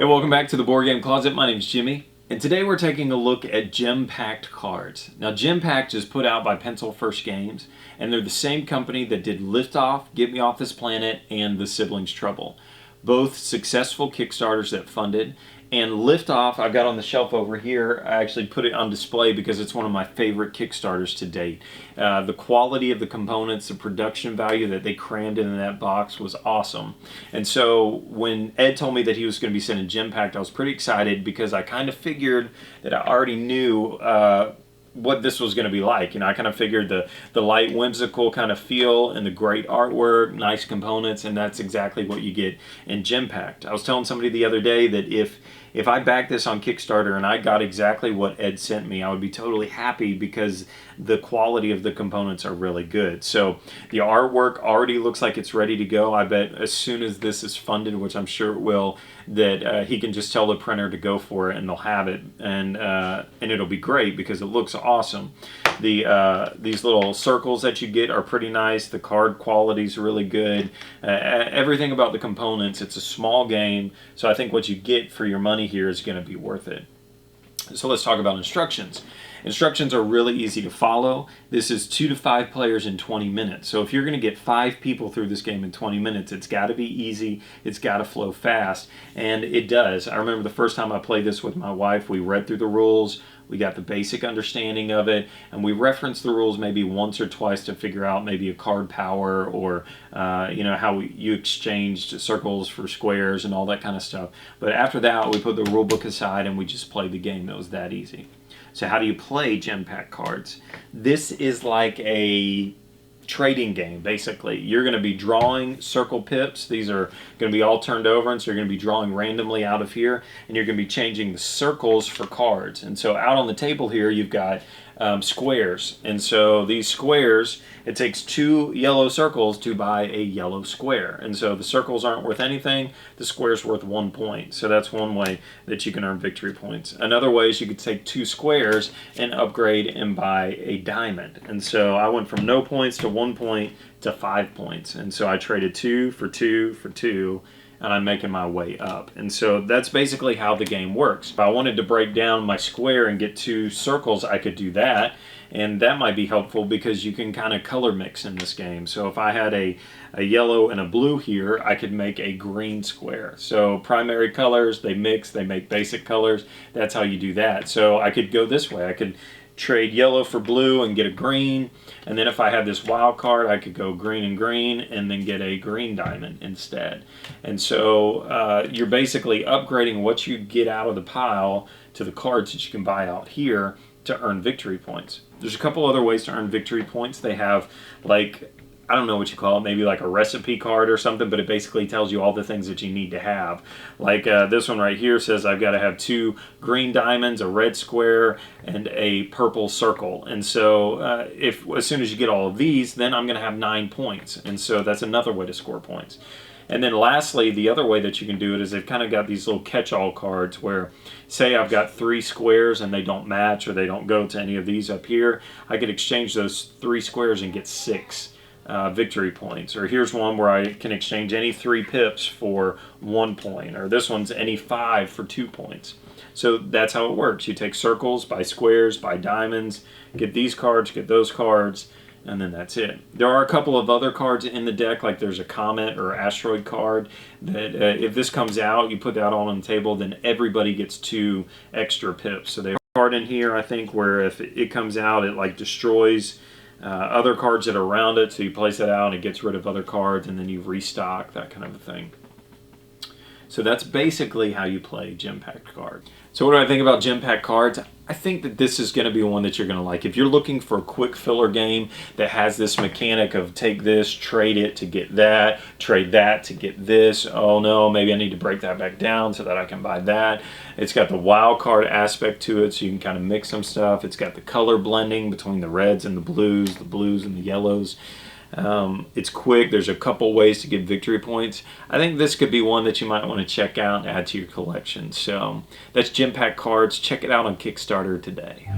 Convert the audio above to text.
Welcome back to the Board Game Closet. My name's Jimmy, and today we're taking a look at GemPacked Cards. Now, GemPacked is put out by Pencil First Games, and they're the same company that did Liftoff, Get Me Off This Planet, and The Siblings Trouble. Both successful Kickstarters that funded. And Liftoff, I've got on the shelf over here. I actually put it on display because it's one of my favorite Kickstarters to date. The quality of the components, the production value that they crammed into that box was awesome. And so when Ed told me that he was going to be sending GemPacked, I was pretty excited because I kind of figured that I already knew what this was going to be like. You know, I kind of figured the light, whimsical kind of feel and the great artwork, nice components, and that's exactly what you get in GemPacked. I was telling somebody the other day that if I backed this on Kickstarter and I got exactly what Ed sent me, I would be totally happy because the quality of the components are really good. So the artwork already looks like it's ready to go. I bet as soon as this is funded, which I'm sure it will, that he can just tell the printer to go for it and they'll have it, and it'll be great because it looks awesome. These little circles that you get are pretty nice. The card quality is really good. Everything about the components, it's a small game, so I think what you get for your money here is going to be worth it. So let's talk about instructions. Instructions are really easy to follow. This is 2 to 5 players in 20 minutes. So if you're going to get 5 people through this game in 20 minutes, it's got to be easy, it's got to flow fast, and it does. I remember the first time I played this with my wife, we read through the rules, we got the basic understanding of it, and we referenced the rules maybe once or twice to figure out maybe a card power or how you exchanged circles for squares and all that kind of stuff. But after that, we put the rule book aside and we just played the game. It was that easy. So how do you play GemPacked Cards? This is like a trading game, basically. You're going to be drawing circle pips. These are going to be all turned over, and so you're going to be drawing randomly out of here, and you're going to be changing the circles for cards. And so out on the table here, you've got squares. And so these squares, it takes 2 yellow circles to buy a yellow square. And so the circles aren't worth anything, the square's worth 1 point. So that's one way that you can earn victory points. Another way is you could take 2 squares and upgrade and buy a diamond. And so I went from no points to 1 point to 5 points. And so I traded 2 for 2 for 2, and I'm making my way up. And so that's basically how the game works. If I wanted to break down my square and get 2 circles, I could do that, and that might be helpful because you can kind of color mix in this game. So if I had a yellow and a blue here, I could make a green square. So primary colors, they mix, they make basic colors. That's how you do that. So I could go this way. I could trade yellow for blue and get a green, and then if I had this wild card, I could go green and green and then get a green diamond instead. And so you're basically upgrading what you get out of the pile to the cards that you can buy out here to earn victory points. There's a couple other ways to earn victory points. They have, like, I don't know what you call it, maybe like a recipe card or something, but it basically tells you all the things that you need to have. Like this one right here says I've got to have 2 green diamonds, a red square, and a purple circle. And so as soon as you get all of these, then I'm going to have 9 points. And so that's another way to score points. And then lastly, the other way that you can do it is they've kind of got these little catch-all cards where, say I've got 3 squares and they don't match or they don't go to any of these up here, I could exchange those 3 squares and get 6 victory points. Or here's one where I can exchange any 3 pips for 1 point, or this one's any 5 for 2 points. So that's how it works. You take circles, buy squares, buy diamonds, get these cards, get those cards, and then that's it. There are a couple of other cards in the deck, like there's a comet or asteroid card that if this comes out, you put that all on the table, then everybody gets 2 extra pips. So there's a card in here, I think, where if it comes out, it like destroys other cards that are around it, so you place it out and it gets rid of other cards, and then you restock, that kind of a thing. So that's basically how you play GemPacked Cards. So what do I think about GemPacked Cards? I think that this is going to be one that you're going to like. If you're looking for a quick filler game that has this mechanic of take this, trade it to get that, trade that to get this, oh no, maybe I need to break that back down so that I can buy that. It's got the wild card aspect to it, so you can kind of mix some stuff. It's got the color blending between the reds and the blues and the yellows. It's quick. There's a couple ways to get victory points. I think this could be one that you might want to check out and add to your collection. So that's GemPacked Cards. Check it out on Kickstarter today.